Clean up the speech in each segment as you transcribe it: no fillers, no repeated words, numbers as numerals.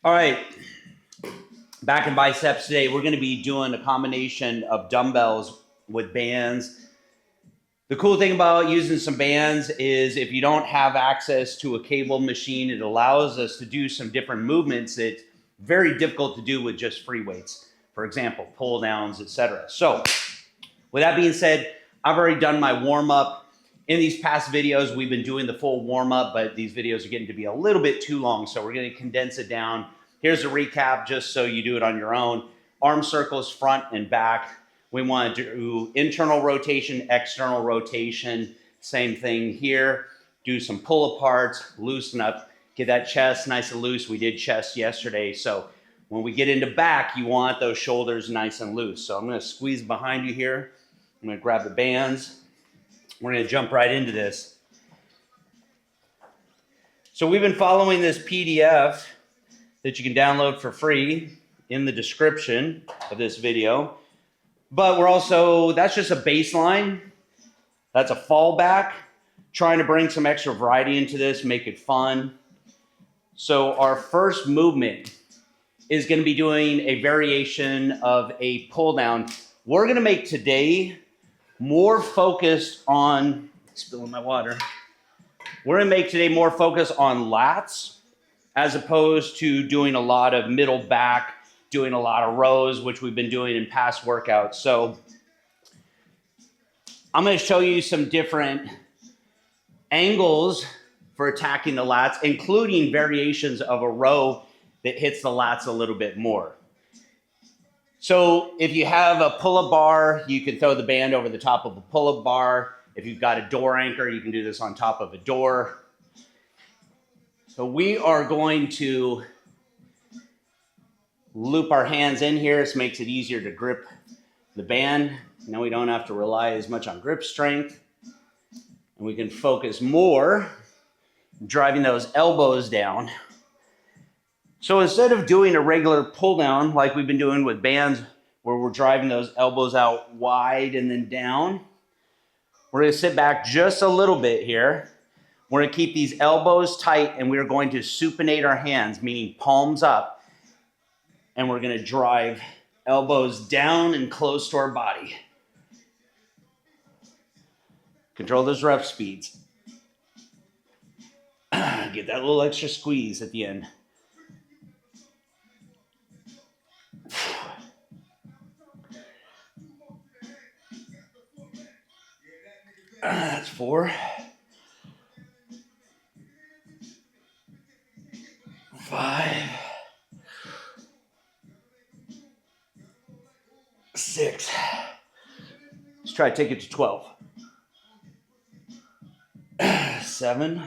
All right, back in biceps today, we're going to be doing a combination of dumbbells with bands. The cool thing about using some bands is if you don't have access to a cable machine, it allows us to do some different movements that's very difficult to do with just free weights. For example, pull downs, etc. So with that being said, I've already done my warm up. In these past videos, we've been doing the full warm up, but these videos are getting to be a little bit too long, so we're going to condense it down. Here's a recap just so you do it on your own. Arm circles front and back. We want to do internal rotation, external rotation. Same thing here. Do some pull aparts, loosen up, get that chest nice and loose. We did chest yesterday. So when we get into back, you want those shoulders nice and loose. So I'm going to squeeze behind you here. I'm going to grab the bands. We're going to jump right into this. So we've been following this PDF that you can download for free in the description of this video. But we're also, that's just a baseline. That's a fallback. Trying to bring some extra variety into this, make it fun. So our first movement is going to be doing a variation of a pull down. We're going to make today more focused on, spilling my water. We're going to make today more focused on lats as opposed to doing a lot of middle back, doing a lot of rows, which we've been doing in past workouts. So I'm going to show you some different angles for attacking the lats, including variations of a row that hits the lats a little bit more. So if you have a pull-up bar, you can throw the band over the top of a pull-up bar. If you've got a door anchor, you can do this on top of a door. So we are going to loop our hands in here. This makes it easier to grip the band. Now we don't have to rely as much on grip strength. And we can focus more driving those elbows down. So instead of doing a regular pull down like we've been doing with bands where we're driving those elbows out wide and then down, we're going to sit back just a little bit here. We're going to keep these elbows tight and we're going to supinate our hands, meaning palms up. And we're going to drive elbows down and close to our body. Control those rep speeds. Get that little extra squeeze at the end. That's 4. 5. 6. Let's try to take it to 12. 7.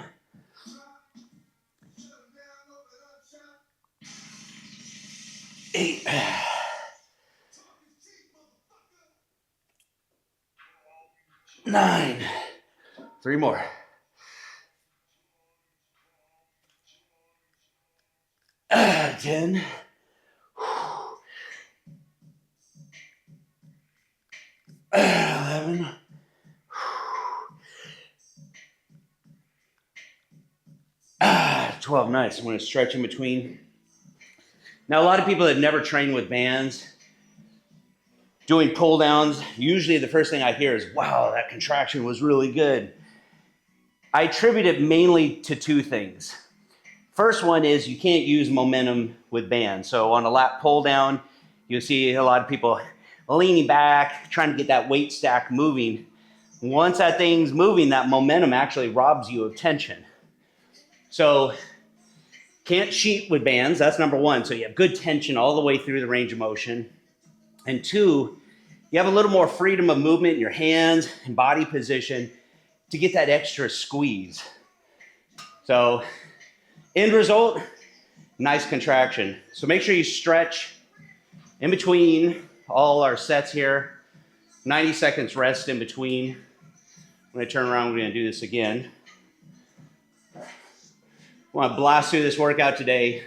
8. 9. 3 more. 10. 11. 12. Nice. I'm going to stretch in between. Now, a lot of people that never train with bands, doing pull downs, usually the first thing I hear is, wow, that contraction was really good. I attribute it mainly to 2 things. First one is you can't use momentum with bands. So on a lat pull down, you'll see a lot of people leaning back, trying to get that weight stack moving. Once that thing's moving, that momentum actually robs you of tension. So can't cheat with bands, that's number 1. So you have good tension all the way through the range of motion. And 2, you have a little more freedom of movement in your hands and body position to get that extra squeeze. So end result, nice contraction. So make sure you stretch in between all our sets here. 90 seconds rest in between. When I turn around, we're going to do this again. I want to blast through this workout today.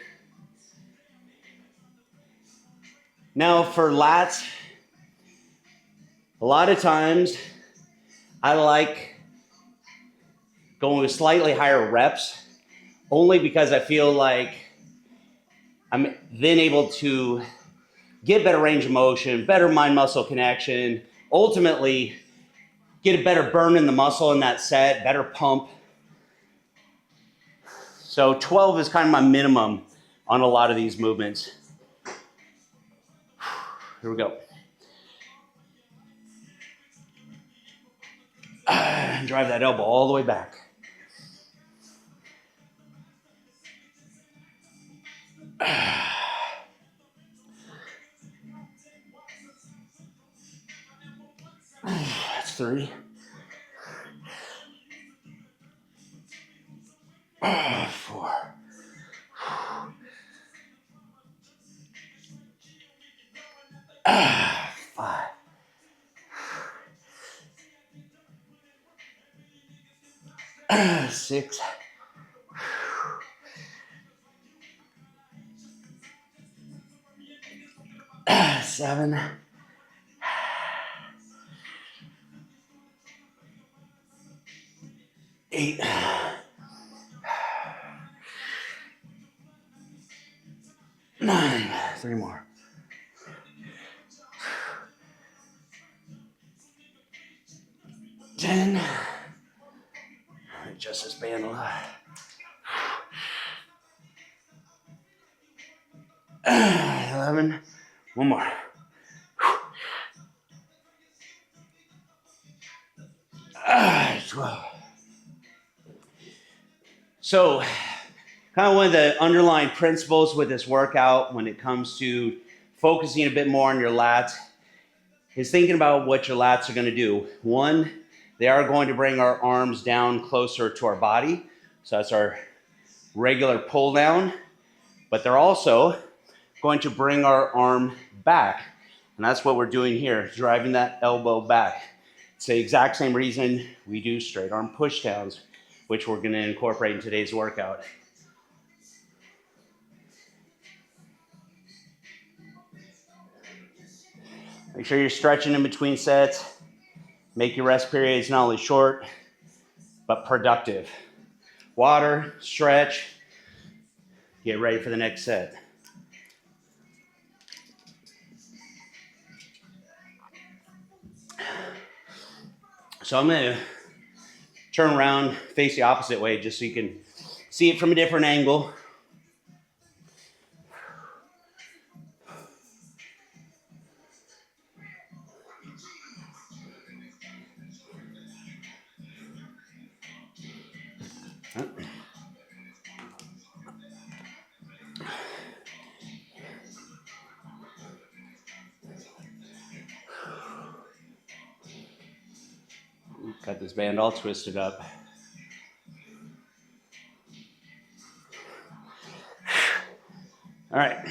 Now for lats, a lot of times I like going with slightly higher reps only because I feel like I'm then able to get better range of motion, better mind-muscle connection, ultimately get a better burn in the muscle in that set, better pump. So 12 is kind of my minimum on a lot of these movements. Here we go. Drive that elbow all the way back. That's 3. 4. 5. 6. 7. 8. 9. 3 more. 10. Adjust this band a lot. 11. One more. 12. So, kind of one of the underlying principles with this workout when it comes to focusing a bit more on your lats is thinking about what your lats are going to do. One, they are going to bring our arms down closer to our body. So that's our regular pull down. But they're also going to bring our arm back. And that's what we're doing here, driving that elbow back. It's the exact same reason we do straight arm push downs, which we're going to incorporate in today's workout. Make sure you're stretching in between sets. Make your rest periods not only short, but productive. Water, stretch, get ready for the next set. So I'm going to turn around, face the opposite way, just so you can see it from a different angle. Got this band all twisted up. All right.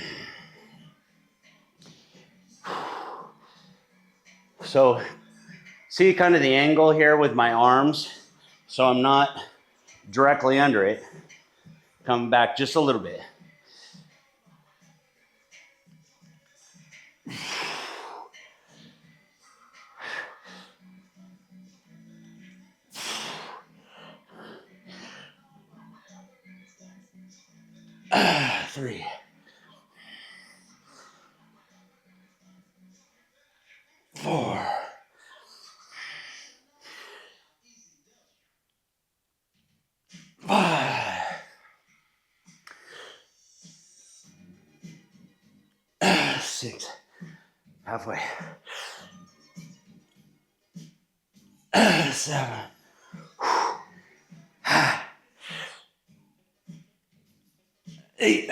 So see kind of the angle here with my arms. So I'm not directly under it. Coming back just a little bit. Three. 4. 5. 6. Halfway. 7. 8.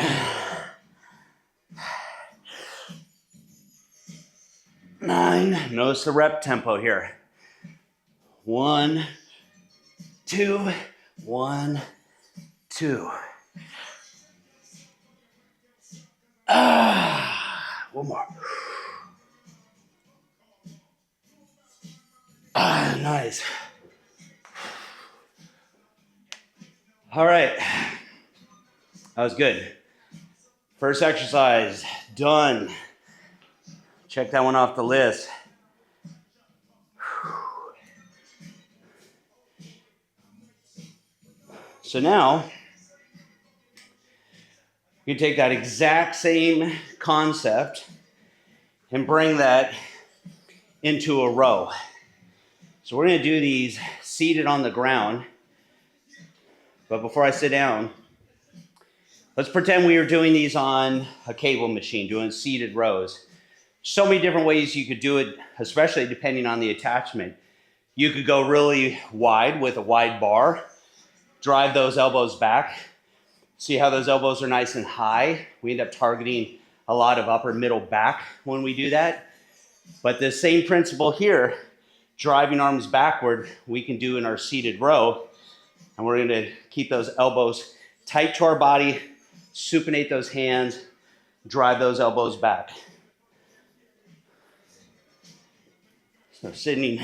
9. Notice the rep tempo here. 1, 2, 1, 2. One more. Nice. All right. That was good. First exercise done. Check that one off the list. So now, You take that exact same concept and bring that into a row. So we're going to do these seated on the ground. But before I sit down, let's pretend we are doing these on a cable machine, doing seated rows. So many different ways you could do it, especially depending on the attachment. You could go really wide with a wide bar, drive those elbows back. See how those elbows are nice and high? We end up targeting a lot of upper middle back when we do that. But the same principle here, driving arms backward, we can do in our seated row. And we're going to keep those elbows tight to our body, supinate those hands, drive those elbows back. So sitting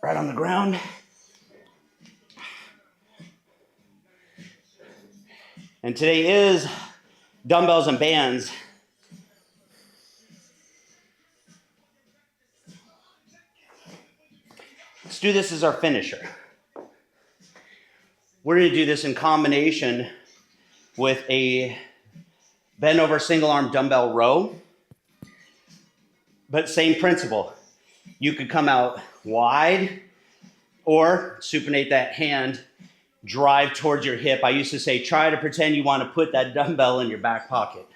right on the ground. And today is dumbbells and bands. Let's do this as our finisher. We're going to do this in combination with a bend over single arm dumbbell row. But same principle. You could come out wide or supinate that hand, drive towards your hip. I used to say, try to pretend you want to put that dumbbell in your back pocket.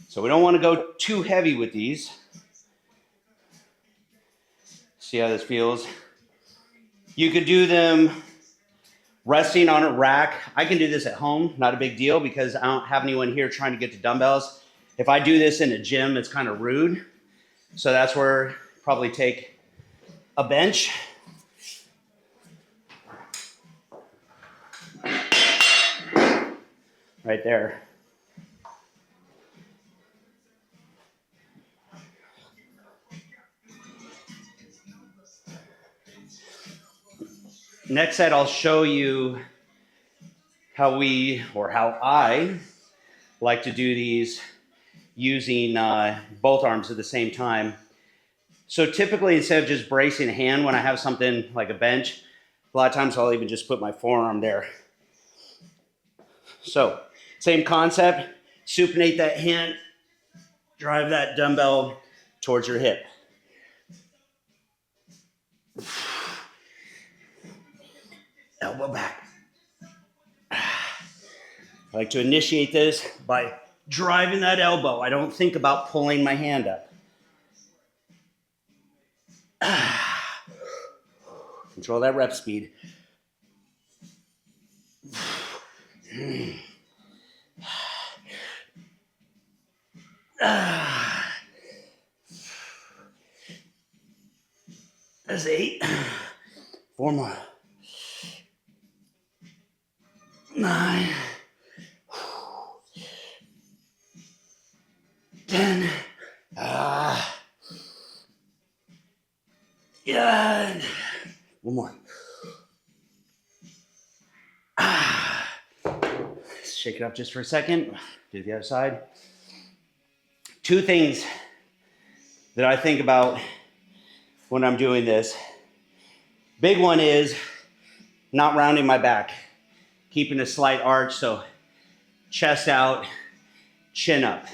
So we don't want to go too heavy with these. See how this feels? You could do them resting on a rack. I can do this at home, not a big deal because I don't have anyone here trying to get to dumbbells. If I do this in a gym, it's kind of rude. So that's where probably take a bench. Right there. Next set, I'll show you how I like to do these using both arms at the same time. So typically, instead of just bracing a hand when I have something like a bench, a lot of times I'll even just put my forearm there. So same concept, supinate that hand, drive that dumbbell towards your hip. Elbow back. I like to initiate this by driving that elbow. I don't think about pulling my hand up. Control that rep speed. There's 8. 4 more. 9. 10. Yeah. 1 more. Shake it up just for a second. Do the other side. 2 things that I think about when I'm doing this. Big one is not rounding my back, keeping a slight arch, so chest out, chin up.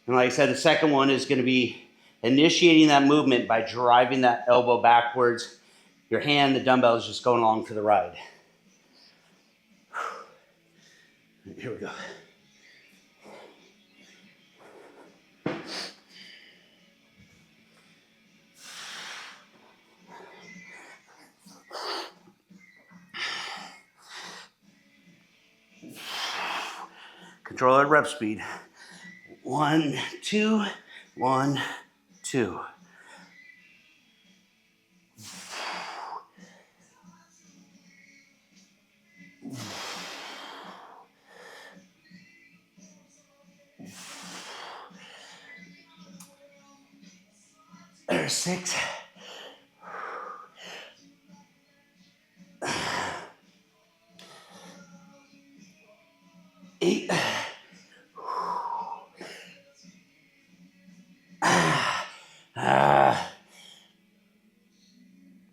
And like I said, the second one is going to be initiating that movement by driving that elbow backwards. Your hand, the dumbbell is just going along for the ride. Here we go. Control that rep speed. 1, 2, 1, 2. There's 6. 8.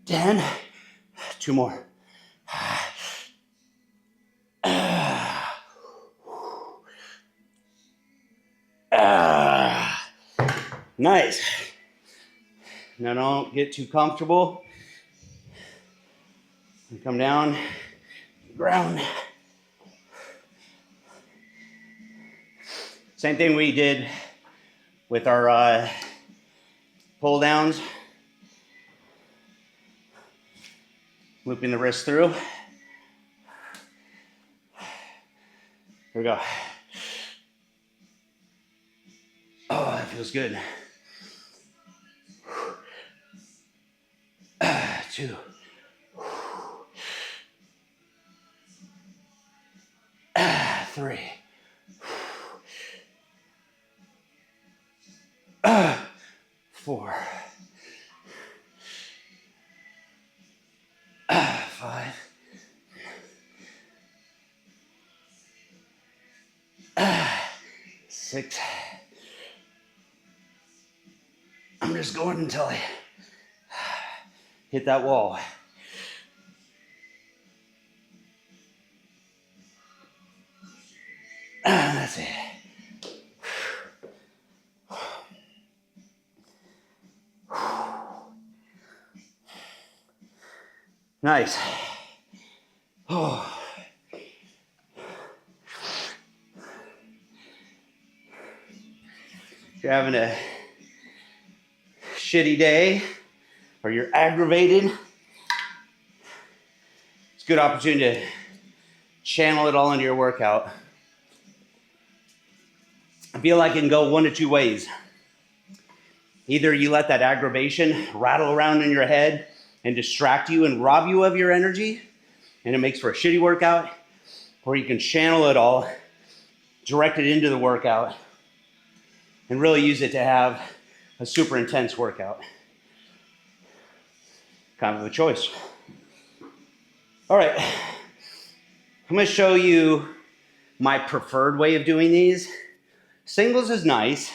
10. 2 more. Nice. Now don't get too comfortable. Come down, ground. Same thing we did with our pull downs. Looping the wrist through. Here we go. Oh, that feels good. 2. 3. 4. 5. 6. I'm just going until I hit that wall. That's it. Nice. Oh. If you're having a shitty day or you're aggravated, it's a good opportunity to channel it all into your workout. I feel like it can go one of two ways. Either you let that aggravation rattle around in your head and distract you and rob you of your energy, and it makes for a shitty workout, or you can channel it all, direct it into the workout, and really use it to have a super intense workout. Kind of a choice. All right, I'm gonna show you my preferred way of doing these. Singles is nice,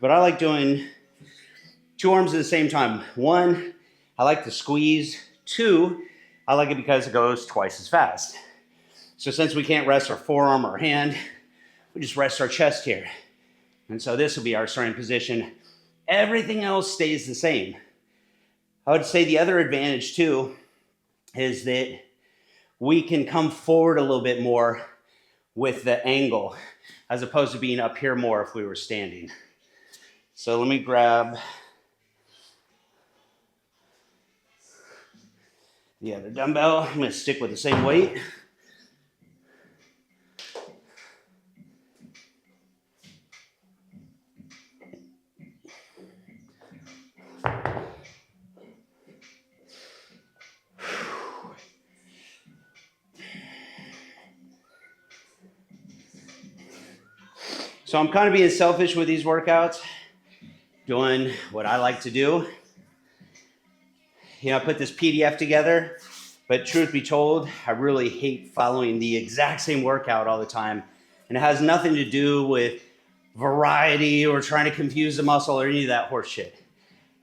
but I like doing 2 arms at the same time. 1, I like to squeeze. 2, I like it because it goes twice as fast. So since we can't rest our forearm or hand, we just rest our chest here. And so this will be our starting position. Everything else stays the same. I would say the other advantage too is that we can come forward a little bit more with the angle as opposed to being up here more if we were standing. So let me grab the other dumbbell. I'm going to stick with the same weight. So I'm kind of being selfish with these workouts, doing what I like to do. You know, I put this PDF together, but truth be told, I really hate following the exact same workout all the time. And it has nothing to do with variety or trying to confuse the muscle or any of that horse shit.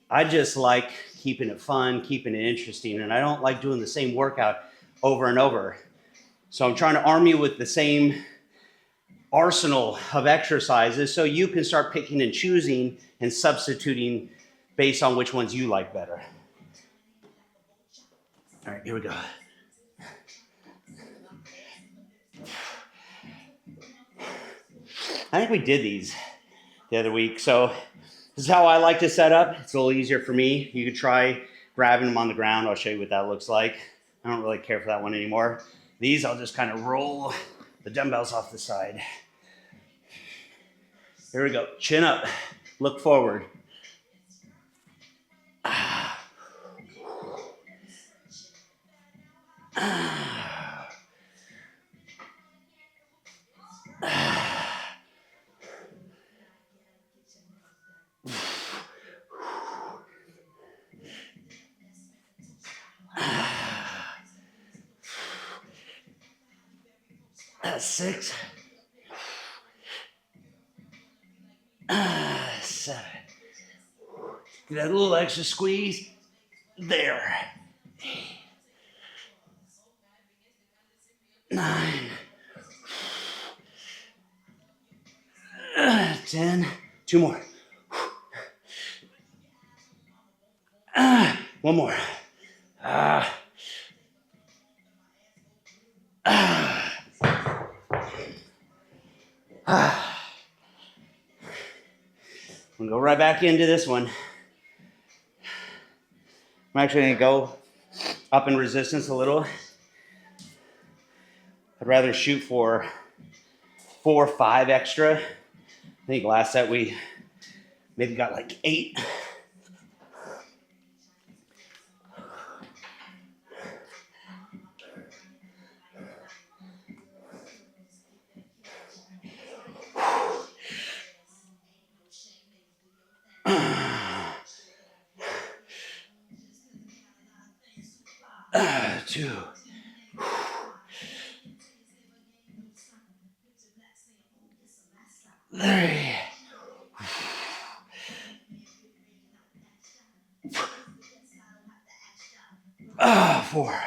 I just like keeping it fun, keeping it interesting, and I don't like doing the same workout over and over. So I'm trying to arm you with the same arsenal of exercises so you can start picking and choosing and substituting based on which ones you like better. All right, here we go. I think we did these the other week. So this is how I like to set up. It's a little easier for me. You could try grabbing them on the ground. I'll show you what that looks like. I don't really care for that one anymore. These, I'll just kind of roll the dumbbells off the side. Here we go. Chin up. Look forward. 6, 7. Get that little extra squeeze. There. 9. 10. 2 more. One more. We'll go right back into this one. I'm actually going to go up in resistance a little. I'd rather shoot for 4 or 5 extra. I think last set we maybe got like 8. Two. 3. 4.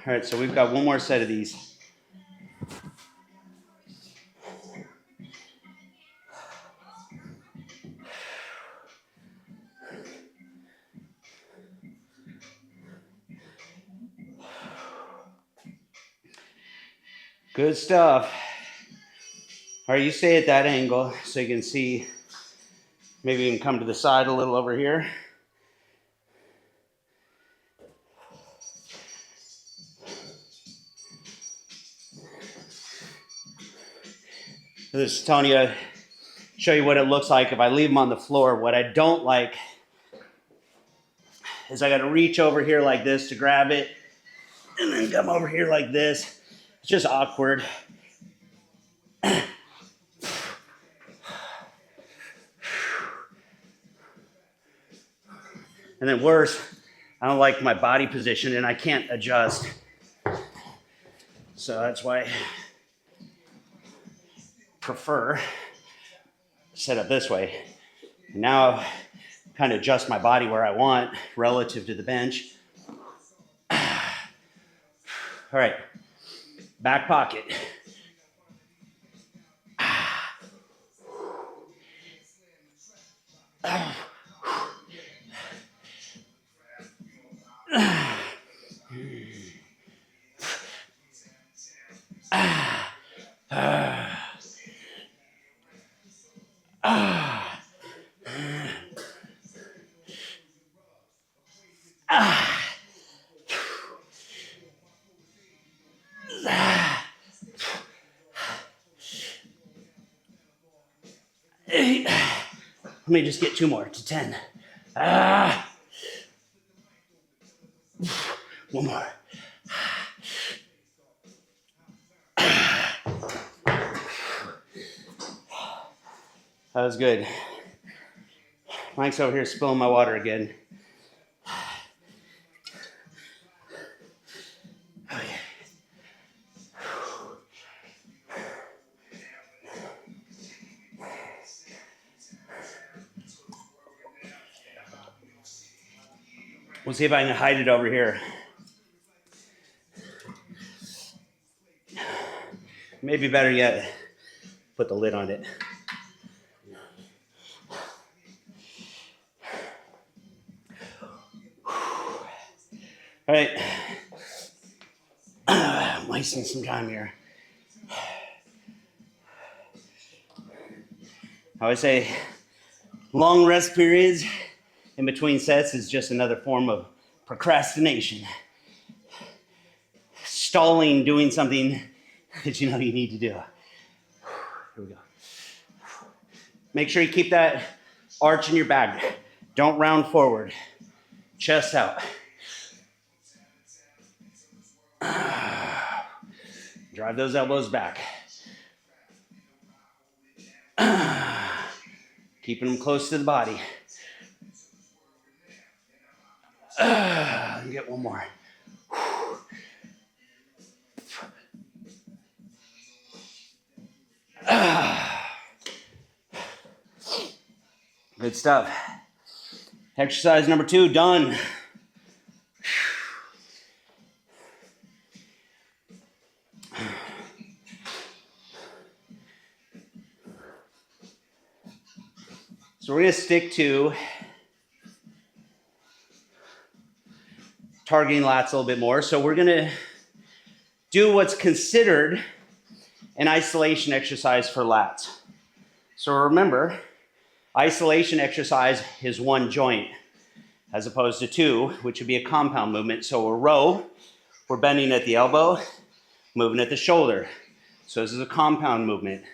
All right, so we've got one more set of these. Good stuff. All right, you stay at that angle so you can see. Maybe you can come to the side a little over here. This is telling you, show you what it looks like if I leave them on the floor. What I don't like is I got to reach over here like this to grab it and then come over here like this. It's just awkward. And then worse, I don't like my body position and I can't adjust. So that's why I prefer set up this way. And now kind of adjust my body where I want relative to the bench. All right, back pocket. Let me just get 2 more to 10. One more. That was good. Mike's over here spilling my water again. Okay. We'll see if I can hide it over here. Maybe better yet, put the lid on it. All right, I'm wasting some time here. I always say long rest periods in between sets is just another form of procrastination. Stalling doing something that you know you need to do. Here we go. Make sure you keep that arch in your back. Don't round forward. Chest out. Drive those elbows back. Keeping them close to the body. Get one more. Good stuff. Exercise number 2, done. So we're going to stick to targeting lats a little bit more. So we're going to do what's considered an isolation exercise for lats. So remember, isolation exercise is one joint as opposed to 2, which would be a compound movement. So a row, we're bending at the elbow, moving at the shoulder. So this is a compound movement.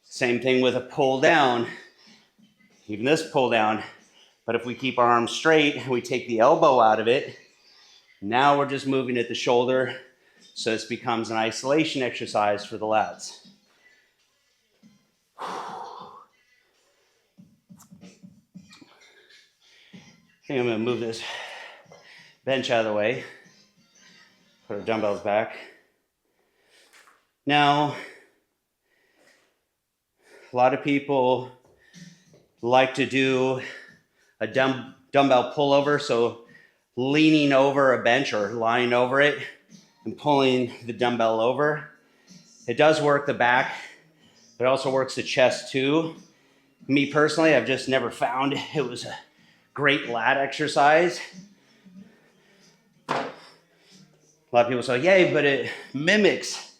Same thing with a pull down, even this pull down. But if we keep our arms straight and we take the elbow out of it, now we're just moving at the shoulder. So this becomes an isolation exercise for the lats. I think I'm going to move this bench out of the way, put our dumbbells back. Now, a lot of people like to do a dumbbell pullover, so leaning over a bench or lying over it and pulling the dumbbell over. It does work the back, but it also works the chest too. Me personally, I've just never found it was a great lat exercise. A lot of people say, yay, but it mimics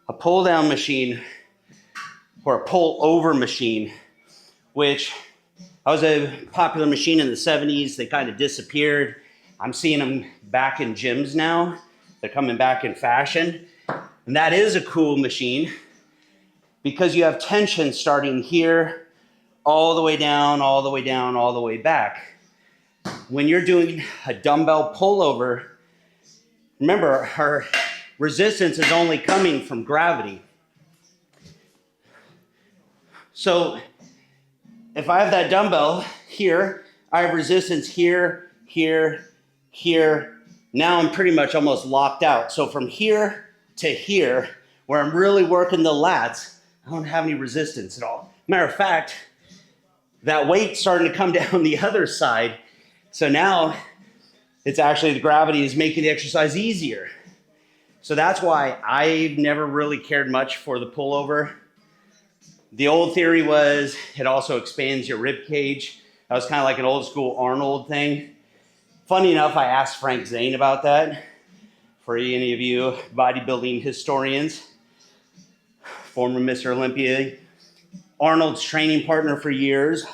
a pull down machine or a pull over machine, which was a popular machine in the 70s. They kind of disappeared. I'm seeing them back in gyms now. They're coming back in fashion. And that is a cool machine because you have tension starting here, all the way down, all the way down, all the way back. When you're doing a dumbbell pullover, remember, our resistance is only coming from gravity. So if I have that dumbbell here, I have resistance here, here, here. Now I'm pretty much almost locked out. So from here to here, where I'm really working the lats, I don't have any resistance at all. Matter of fact, that weight's starting to come down the other side. So now it's actually the gravity is making the exercise easier. So that's why I've never really cared much for the pullover. The old theory was it also expands your rib cage. That was kind of like an old school Arnold thing. Funny enough, I asked Frank Zane about that. For any of you bodybuilding historians, former Mr. Olympia, Arnold's training partner for years.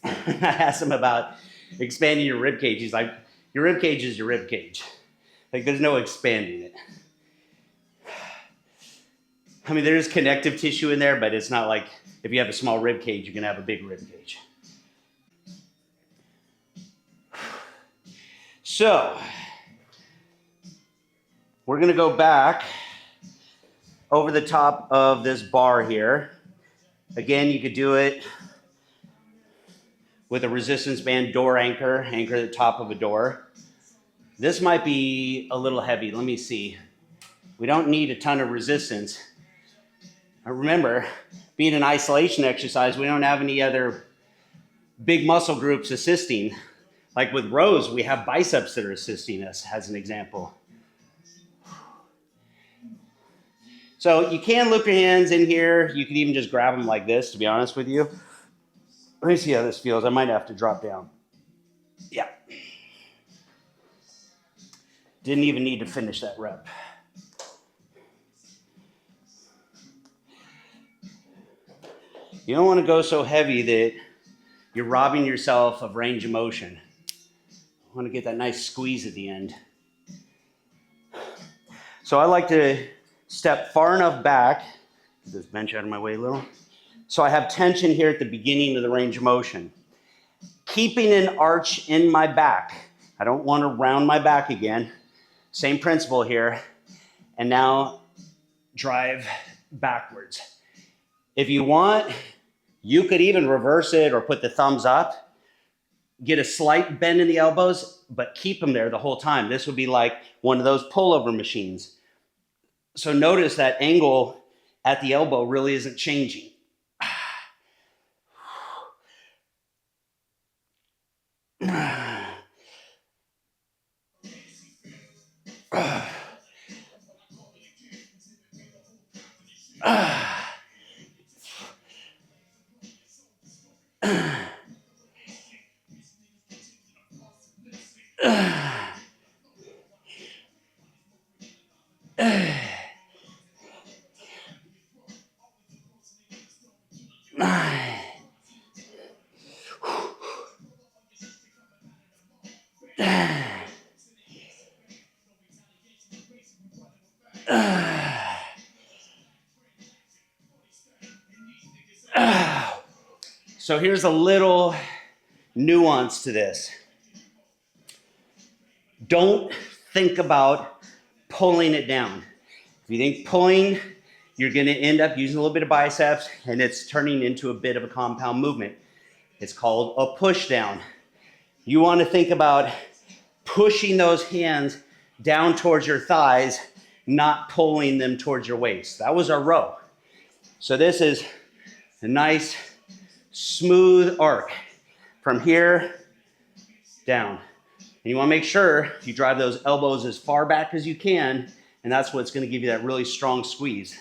I asked him about expanding your rib cage. He's like, your rib cage is your rib cage. Like, there's no expanding it. I mean, there's connective tissue in there, but it's not like if you have a small rib cage, you can have a big rib cage. So, we're going to go back over the top of this bar here. Again, you could do it with a resistance band door anchor at the top of a door. This might be a little heavy. Let me see. We don't need a ton of resistance. Remember, being an isolation exercise, we don't have any other big muscle groups assisting. Like with rows, we have biceps that are assisting us, as an example. So you can loop your hands in here. You can even just grab them like this, to be honest with you. Let me see how this feels. I might have to drop down. Yeah. Didn't even need to finish that rep. You don't want to go so heavy that you're robbing yourself of range of motion. You want to get that nice squeeze at the end. So I like to step far enough back, get this bench out of my way a little, so I have tension here at the beginning of the range of motion. Keeping an arch in my back. I don't want to round my back again. Same principle here. And now drive backwards. If you want, you could even reverse it or put the thumbs up. Get a slight bend in the elbows, but keep them there the whole time. This would be like one of those pullover machines. So notice that angle at the elbow really isn't changing. So here's a little nuance to this. Don't think about pulling it down. If you think pulling, you're going to end up using a little bit of biceps, and it's turning into a bit of a compound movement. It's called a push down. You want to think about pushing those hands down towards your thighs, not pulling them towards your waist. That was our row. So this is a nice smooth arc from here down. And you want to make sure you drive those elbows as far back as you can, and that's what's going to give you that really strong squeeze.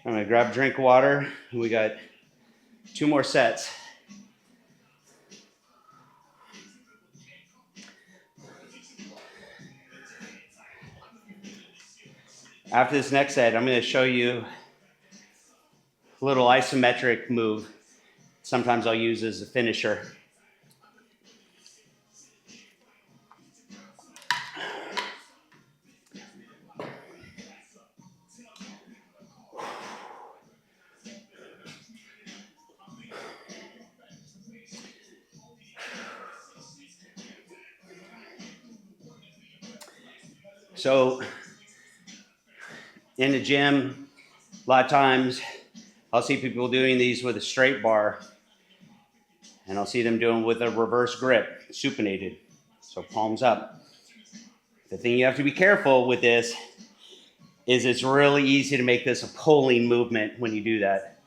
I'm going to grab a drink of water. We got 2 more sets. After this next set, I'm going to show you a little isometric move. Sometimes I'll use as a finisher. So in the gym, a lot of times I'll see people doing these with a straight bar, and I'll see them doing with a reverse grip, supinated, so palms up. The thing you have to be careful with this is it's really easy to make this a pulling movement when you do that.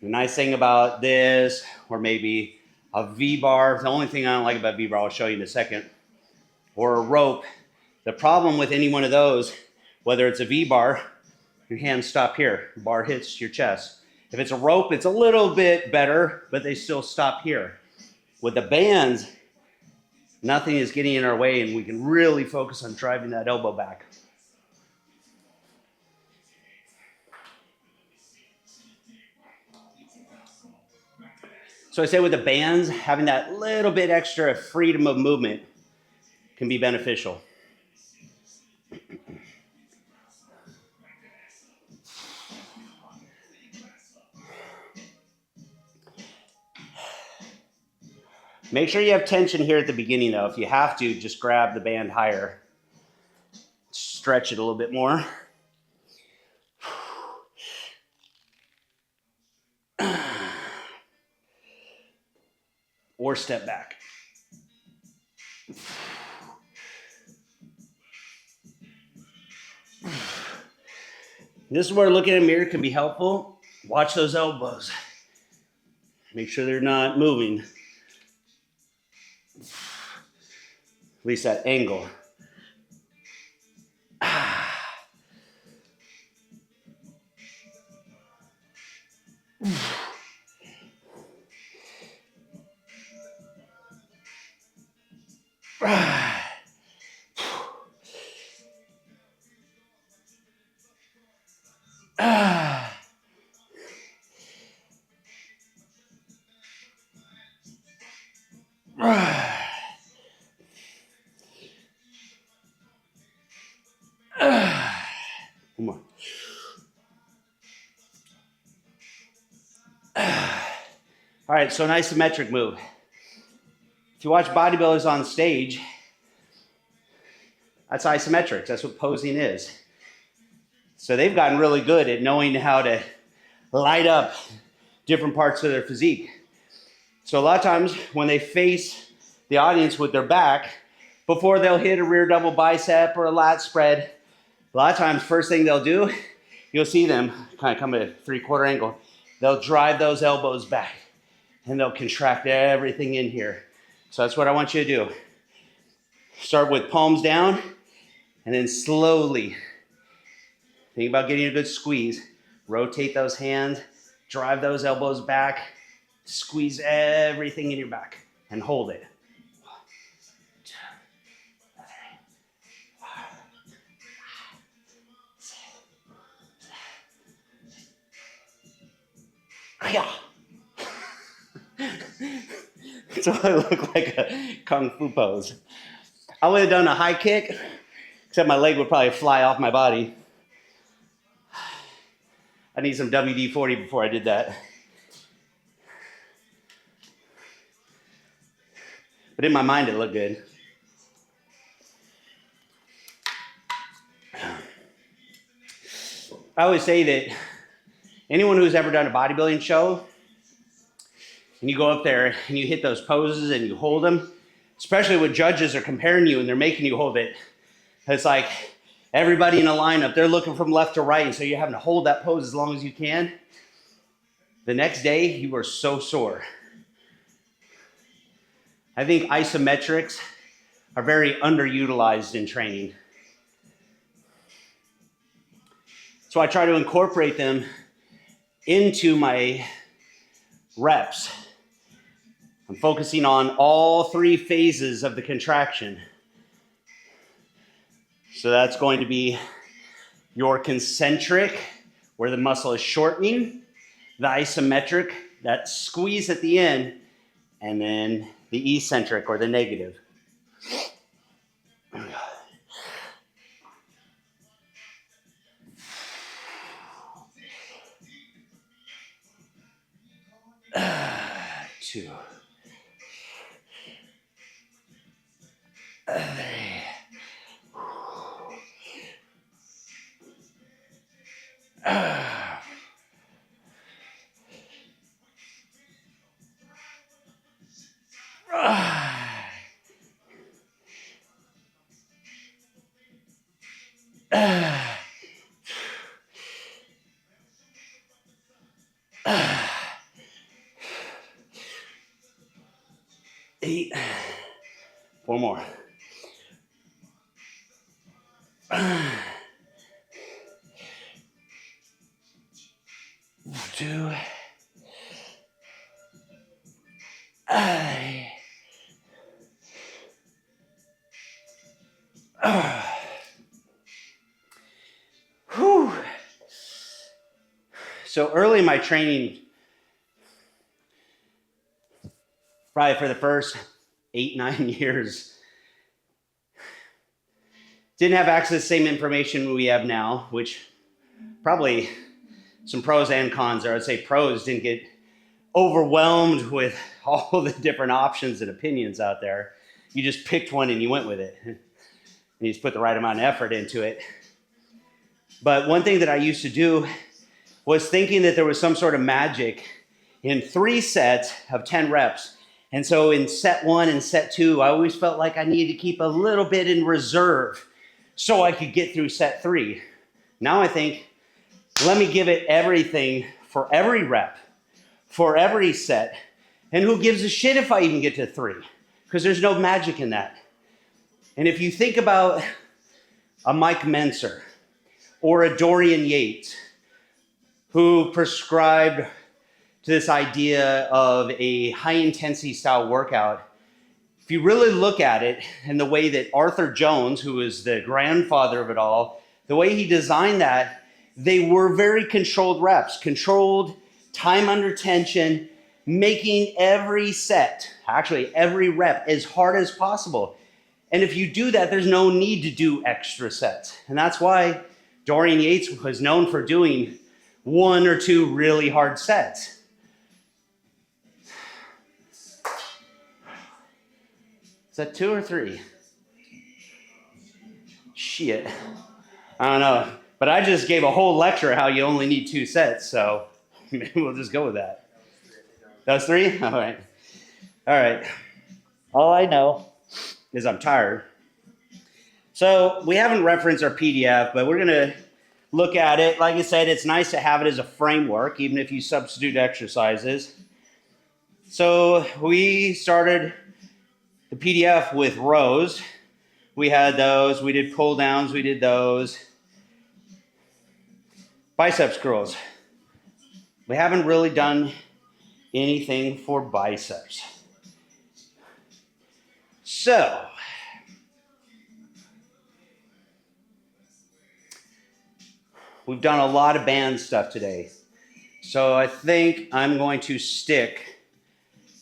The nice thing about this, or maybe a V-bar, the only thing I don't like about V-bar, I'll show you in a second, or a rope. The problem with any one of those, whether it's a V-bar, your hands stop here, the bar hits your chest. If it's a rope, it's a little bit better, but they still stop here. With the bands, nothing is getting in our way, and we can really focus on driving that elbow back. So I say with the bands, having that little bit extra freedom of movement can be beneficial. Make sure you have tension here at the beginning, though. If you have to, just grab the band higher. Stretch it a little bit more. Or step back. This is where looking in a mirror can be helpful. Watch those elbows. Make sure they're not moving. At least that angle. Come on. All right, so an isometric move. If you watch bodybuilders on stage, that's isometrics. That's what posing is. So they've gotten really good at knowing how to light up different parts of their physique. So a lot of times when they face the audience with their back before they'll hit a rear double bicep or a lat spread. A lot of times, first thing they'll do, you'll see them kind of come at a 3/4 angle. They'll drive those elbows back and they'll contract everything in here. So that's what I want you to do. Start with palms down and then slowly think about getting a good squeeze. Rotate those hands, drive those elbows back, squeeze everything in your back and hold it. 1, 2, 3, 4, 5, 6, 7. So I look like a kung fu pose. I would have done a high kick, except my leg would probably fly off my body. I need some WD-40 before I did that. But in my mind, it looked good. I always say that anyone who's ever done a bodybuilding show, and you go up there and you hit those poses and you hold them, especially when judges are comparing you and they're making you hold it, it's like everybody in a lineup, they're looking from left to right, and so you're having to hold that pose as long as you can. The next day, you are so sore. I think isometrics are very underutilized in training. So I try to incorporate them into my reps. I'm focusing on all 3 phases of the contraction. So that's going to be your concentric, where the muscle is shortening, the isometric, that squeeze at the end, and then the eccentric, or the negative. There we go. 2. 3. Eight. 4 more. 2. Whew. So early in my training, probably for the first 8-9 years, didn't have access to the same information we have now, which probably some pros and cons are. I'd say pros didn't get overwhelmed with all the different options and opinions out there. You just picked one and you went with it. And you just put the right amount of effort into it. But one thing that I used to do was thinking that there was some sort of magic in 3 sets of 10 reps. And so in set 1 and set 2, I always felt like I needed to keep a little bit in reserve so I could get through set 3. Now I think, let me give it everything for every rep, for every set. And who gives a shit if I even get to 3? Because there's no magic in that. And if you think about a Mike Menser or a Dorian Yates, who prescribed to this idea of a high intensity style workout, if you really look at it and the way that Arthur Jones, who is the grandfather of it all, the way he designed that, they were very controlled reps, controlled time under tension, making every set, actually every rep, as hard as possible. And if you do that, there's no need to do extra sets. And that's why Dorian Yates was known for doing 1 or 2 really hard sets. Is that 2 or 3? Shit. I don't know. But I just gave a whole lecture how you only need 2 sets, so maybe we'll just go with that. That was 3? All right. All right. All I know is I'm tired. So we haven't referenced our PDF, but we're going to look at it. Like I said, it's nice to have it as a framework, even if you substitute exercises. So we started the PDF with rows. We had those. We did pull downs. We did those. Biceps curls. We haven't really done anything for biceps. So we've done a lot of band stuff today. So I think I'm going to stick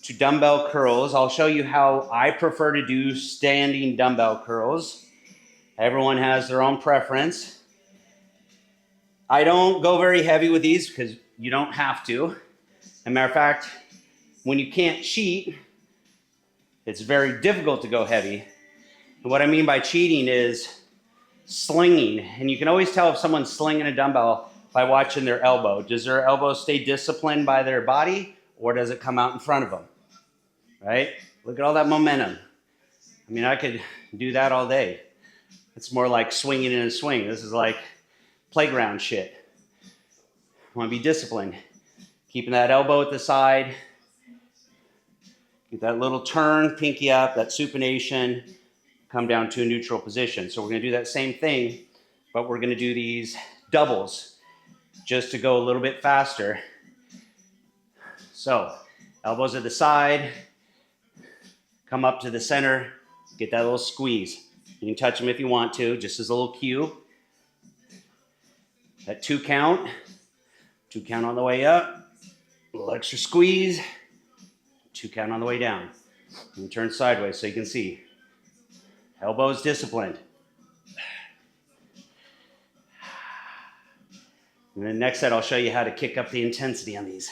to dumbbell curls. I'll show you how I prefer to do standing dumbbell curls. Everyone has their own preference. I don't go very heavy with these because you don't have to. As a matter of fact, when you can't cheat, it's very difficult to go heavy. And what I mean by cheating is slinging. And you can always tell if someone's slinging a dumbbell by watching their elbow. Does their elbow stay disciplined by their body, or does it come out in front of them? Right? Look at all that momentum. I mean, I could do that all day. It's more like swinging in a swing. This is like playground shit. I want to be disciplined. Keeping that elbow at the side. Get that little turn, pinky up, that supination, come down to a neutral position. So we're going to do that same thing, but we're going to do these doubles just to go a little bit faster. So elbows at the side, come up to the center, get that little squeeze. You can touch them if you want to, just as a little cue. That 2 count on the way up, a little extra squeeze, 2 count on the way down. And turn sideways so you can see. Elbows disciplined. And then next set, I'll show you how to kick up the intensity on these.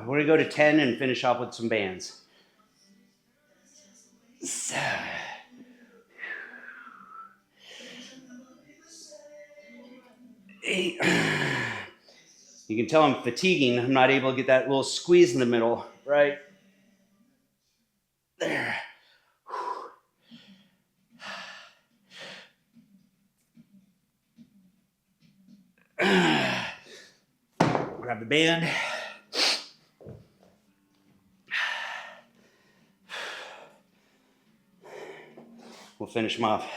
We're going to go to 10 and finish off with some bands. 8. You can tell I'm fatiguing. I'm not able to get that little squeeze in the middle, right? There. Grab the band. We'll finish them off.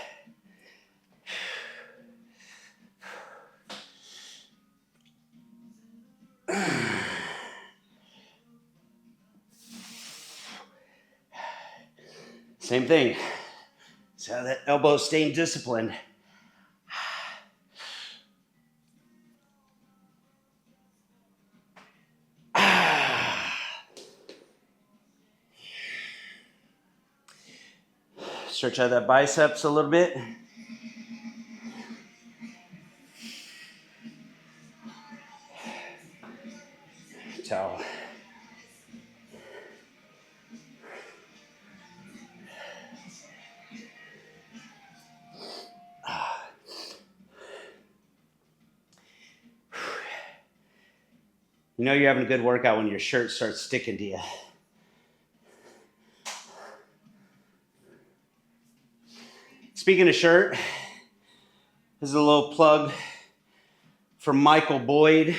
Same thing. See how that elbow's staying disciplined. Stretch out that biceps a little bit. Towel. You know you're having a good workout when your shirt starts sticking to you. Speaking of shirt, this is a little plug for Michael Boyd.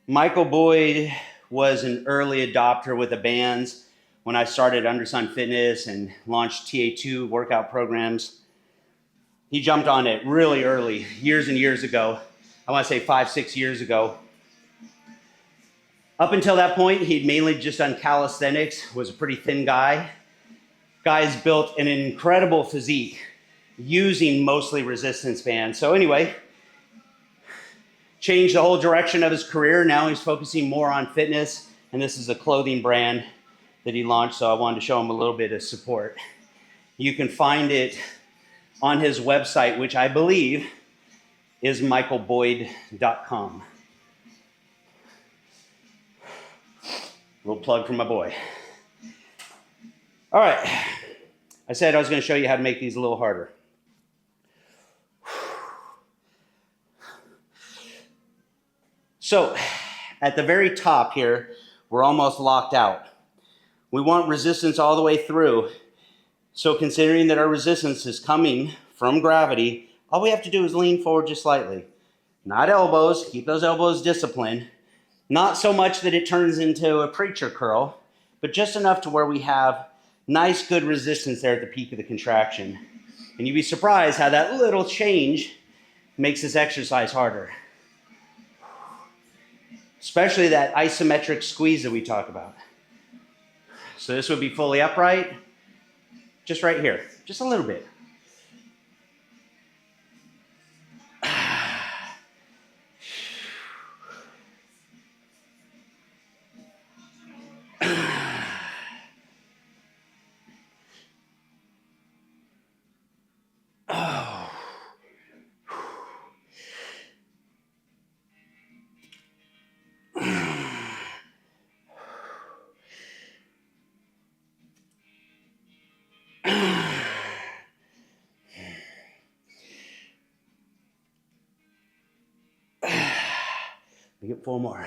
Michael Boyd was an early adopter with the bands when I started Undersun Fitness and launched TA2 workout programs. He jumped on it really early, years and years ago. I want to say 5-6 years ago. Up until that point, he'd mainly just done calisthenics, was a pretty thin guy. Guy's built an incredible physique using mostly resistance bands. So anyway, changed the whole direction of his career. Now he's focusing more on fitness, and this is a clothing brand that he launched, so I wanted to show him a little bit of support. You can find it on his website, which I believe is michaelboyd.com. Little plug for my boy. All right. I said I was going to show you how to make these a little harder. So at the very top here, we're almost locked out. We want resistance all the way through. So considering that our resistance is coming from gravity, all we have to do is lean forward just slightly. Not elbows, keep those elbows disciplined. Not so much that it turns into a preacher curl, but just enough to where we have nice, good resistance there at the peak of the contraction. And you'd be surprised how that little change makes this exercise harder. Especially that isometric squeeze that we talk about. So this would be fully upright, just right here, just a little bit. We get 4 more.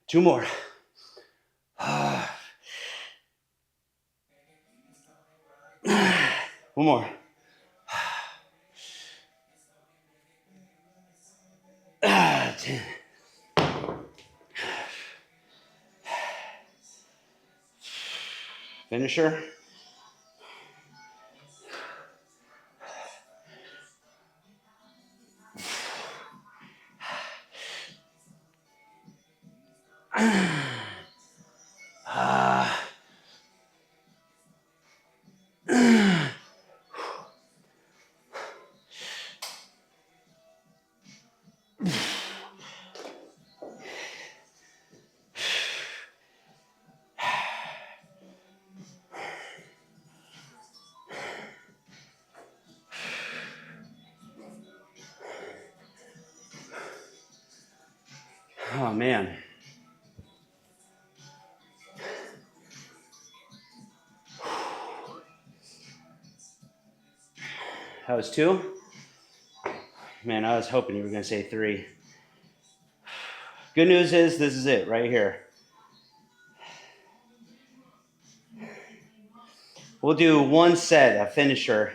Two more. One more. Finisher. Oh, man. That was 2. Man, I was hoping you were going to say 3. Good news is this is it right here. We'll do 1 set, a finisher.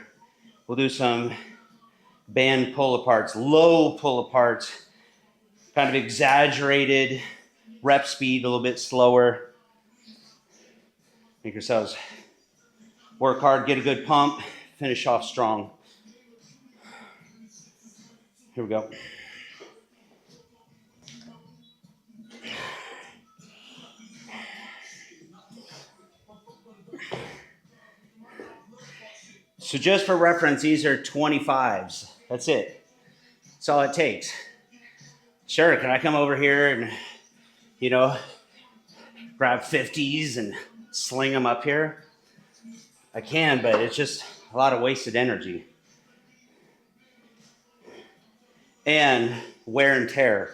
We'll do some band pull-aparts, low pull-aparts, kind of exaggerated rep speed, a little bit slower. Make yourselves work hard, get a good pump, finish off strong. Here we go. So just for reference, these are 25s. That's it. That's all it takes. Sure, can I come over here and, grab 50s and sling them up here? I can, but it's just a lot of wasted energy. And wear and tear.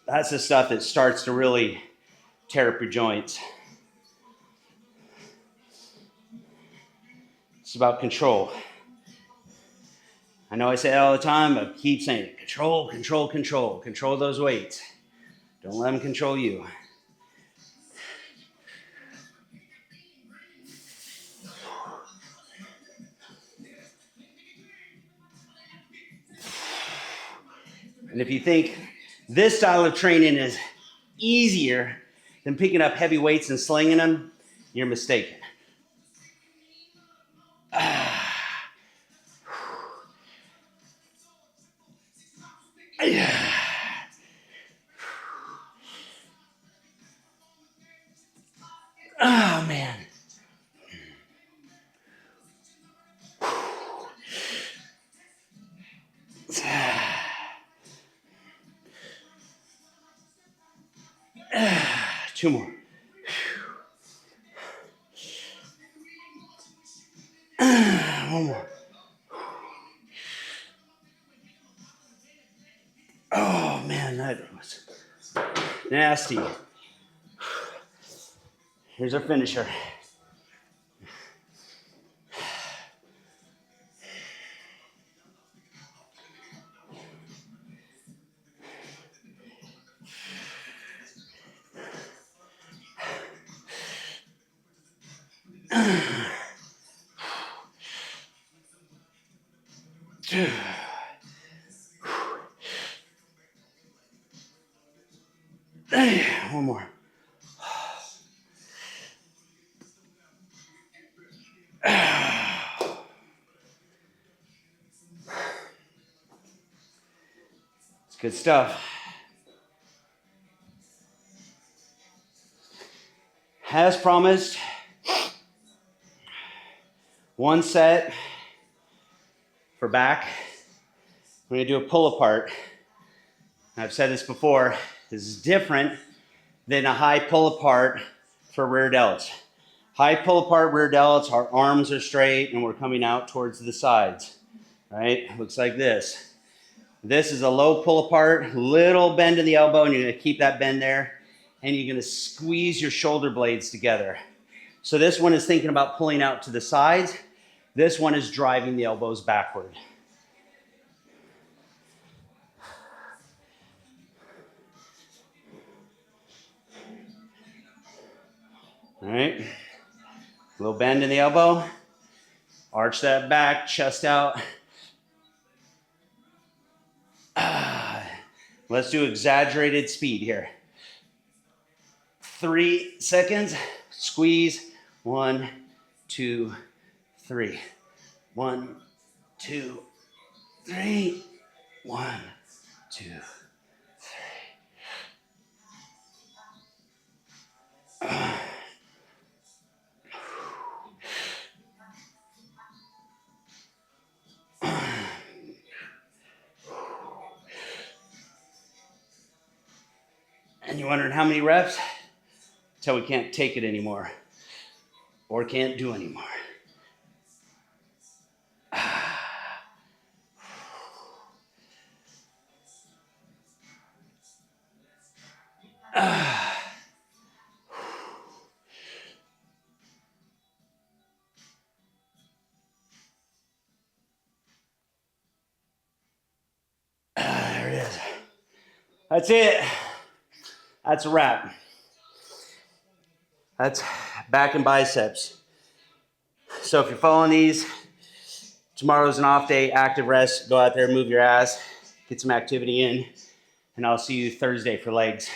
That's the stuff that starts to really tear up your joints. It's about control. I know I say it all the time, but keep saying it. Control, control, control. Control those weights. Don't let them control you. And if you think this style of training is easier than picking up heavy weights and slinging them, you're mistaken. Oh, man. Two more. One more. that was nasty. Here's our finisher. One more. It's good stuff. As promised, one set for back. We're going to do a pull apart. I've said this before. This is different than a high pull apart for rear delts. High pull apart rear delts, our arms are straight and we're coming out towards the sides, right? Looks like this. This is a low pull apart, little bend in the elbow, and you're going to keep that bend there, and you're going to squeeze your shoulder blades together. So this one is thinking about pulling out to the sides. This one is driving the elbows backward. All right, little bend in the elbow, arch that back, chest out. Let's do exaggerated speed here. 3 seconds, squeeze, 1, 2, 3. 1, 2, 3. 1, 2, 3. And you're wondering how many reps? Until we can't take it anymore or can't do anymore. There it is. That's it. That's a wrap. That's back and biceps. So if you're following these, tomorrow's an off day, active rest. Go out there, move your ass, get some activity in, and I'll see you Thursday for legs.